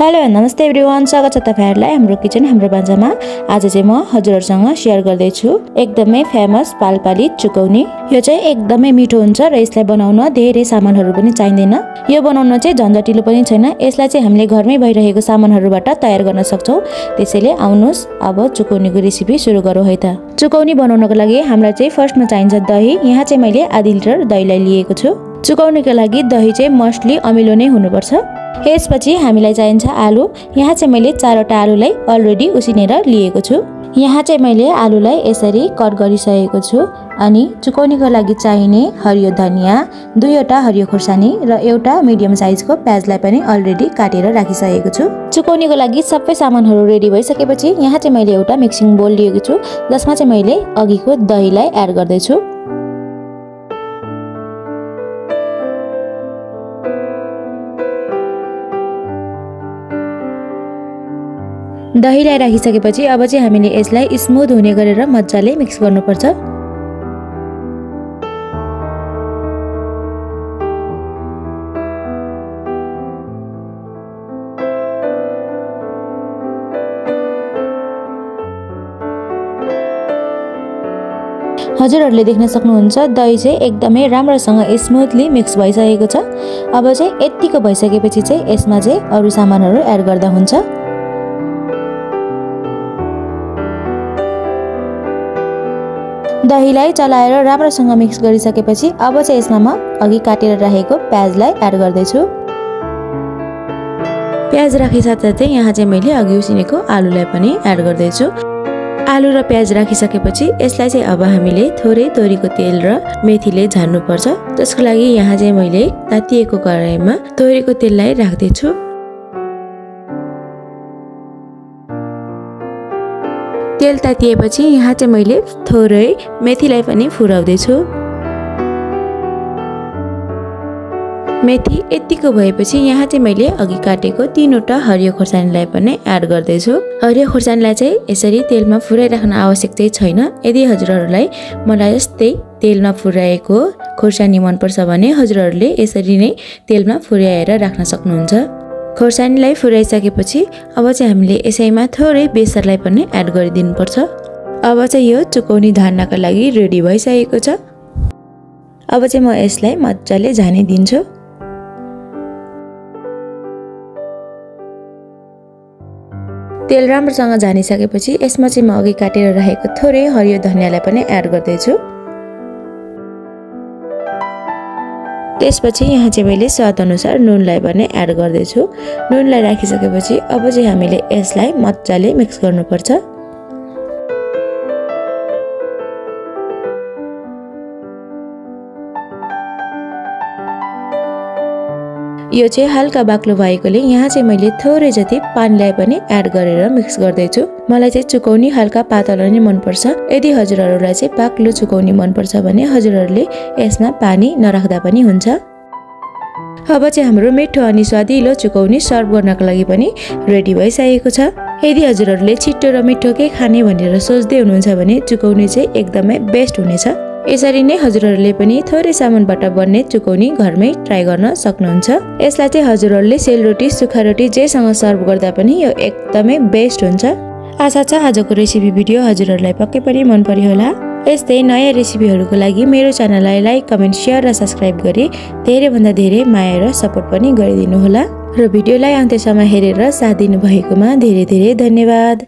Hello नमस्ते everyone, स्वागत छ तपाईहरुलाई हाम्रो किचन हाम्रो बाजामा। आज चाहिँ म हजुरहरुसँग शेयर गर्दै छु एकदमै फेमस पालपाली चुकौनी। यो चाहिँ एकदमै मिठो हुन्छ र यसलाई बनाउन धेरै सामानहरु पनि चाहिँदैन। यो बनाउन चाहिँ झन्झटिलो पनि छैन। यसलाई चाहिँ हामीले घरमै भइरहेको सामानहरुबाट तयार गर्न सक्छौं। त्यसैले आउनुस् अब चुकौनीको रेसिपी सुरु गरौँ है त। चुकौनी बनाउनको लागि हामीलाई चाहिँ फर्स्टमा चाहिन्छ दही। यहाँ चाहिँ मैले आधा लिटर दहीलाई लिएको छु। चुकौनीको लागि दही चाहिँ मोस्टली अमिलो नै हुनुपर्छ। यसपछि हामीलाई चाहिन्छ आलु। यहाँ चाहिँ मैले 4 वटा आलुलाई अलरेडी उसिनेर लिएको छु। यहाँ चाहिँ मैले आलुलाई यसरी कट गरिसकेको छु। अनि चुकौनीको लागि चाहिने हरियो धनिया, 2 वटा हरियो खुर्सानी र एउटा मिडियम साइजको प्याजलाई पनि अलरेडी काटेर राखिसकेको छु। चुकौनीको लागि सबै सामानहरु रेडी भइसकेपछि यहाँ चाहिँ मैले एउटा मिक्सिङ बोल लिएको छु, जसमा चाहिँ मैले अघिको दहीलाई एड गर्दै छु। दहीलाई राखिसकेपछि अब चाहिँ हामीले यसलाई स्मुथ हुने गरेर मज्जाले मिक्स गर्नुपर्छ। हजुरहरुले देख्न सक्नुहुन्छ दही चाहिँ एकदमै राम्रोसँग स्मुथली मिक्स भइसकेको छ। अब चाहिँ यतिको भइसकेपछि चाहिँ यसमा चाहिँ अरु सामानहरु एड गर्दा हुन्छ। दहीलाई चलाएर राम्रोसँग मिक्स गरिसकेपछि अब चाहिँ यसमा म अघि काटेर राखेको प्याजलाई एड गर्दै छु। प्याज राखे साथसाथै यहाँ चाहिँ मैले अघि उसिनेको आलुलाई पनि एड गर्दै छु। आलु र प्याज राखिसकेपछि यसलाई चाहिँ अब हामीले थोरै तोरीको तेल र मेथीले झान्नु पर्छ। त्यसको लागि यहाँ चाहिँ मैले तातिएको कराईमा तोरीको तेललाई राख्दै छु। तेल तातिएपछि यहाँ चाहिँ मैले थोरै मेथीलाई पनि फुराउँदै छु। मेथी यतिको भएपछि यहाँ चाहिँ मैले अघि काटेको 3 वटा हरियो खुर्सानीलाई पनि एड गर्दै छु। हरियो खुर्सानीलाई चाहिँ यसरी तेलमा फुराइराख्न आवश्यक चाहिँ छैन। यदि हजुरहरुलाई मलाई जस्तै तेलमा फुराएको खुर्सानी मन पर्छ भने हजुरहरुले यसरी नै तेलमा फुराएर राख्न सक्नुहुन्छ। खुर्सानीलाई फुराइसकेपछि अब चाहिँ हामीले यसैमा थोरै बेसरलाई पनि एड गरिदिनु पर्छ। अब चाहिँ यो चुकौनी झान्नका लागि रेडी भइसकेको छ। अब चाहिँ म यसलाई मज्जाले झानिदिन्छु। तेल राम्रोसँग झानिसकेपछि यसमा चाहिँ म अघि काटेर राखेको थोरै हरियो धनियालाई पनि एड गर्दै छु। त्यसपछि यहाँ चाहिँ मैले स्वाद अनुसार नुनलाई पनि एड गर्दै छु। नुनलाई राखिसकेपछि अब चाहिँ हामीले यसलाई मज्जाले मिक्स गर्नुपर्छ। यो चाहिँ हल्का बाक्लो भएकोले यहाँ चाहिँ मैले थोरै जति पानीलाई पनि एड गरेर मिक्स गर्दै छु। मलाई चाहिँ चुकौनी हल्का पातलो नै मन पर्छ। यदि हजुरहरुलाई चाहिँ बाक्लो चुकौनी मन पर्छ भने हजुरहरुले यसमा पानी नराख्दा पनि हुन्छ। अब चाहिँ हाम्रो मिठो अनि स्वादिलो चुकौनी सर्भ गर्नको लागि पनि रेडी भइसकेको छ। यदि हजुरहरुले छिटो र मिठो के खाने भनेर सोच्दै हुनुहुन्छ भने चुकौनी चाहिँ एकदमै बेस्ट हुनेछ। यसरी नै हजुरहरुले पनि थोरै सामानबाट बन्ने चुकौनी घरमै ट्राई गर्न सक्नुहुन्छ। यसलाई चाहिँ हजुरहरुले सेलरोटी, सुखा रोटी जेसँग सर्भ गर्दा पनि यो एकदमै बेस्ट हुन्छ। आशा छ आजको रेसिपी भिडियो हजुरहरुलाई पक्कै पनि मन पर्यो होला। यस्तै नयाँ रेसिपीहरुको लागि मेरो च्यानललाई लाइक, कमेन्ट, शेयर र सब्स्क्राइब गरी धेरै भन्दा धेरै माया र सपोर्ट पनि गरिदिनु होला। र भिडियोलाई अन्त्यसम्म हेरेर साथ दिनु भएकोमा धेरै धेरै धन्यवाद।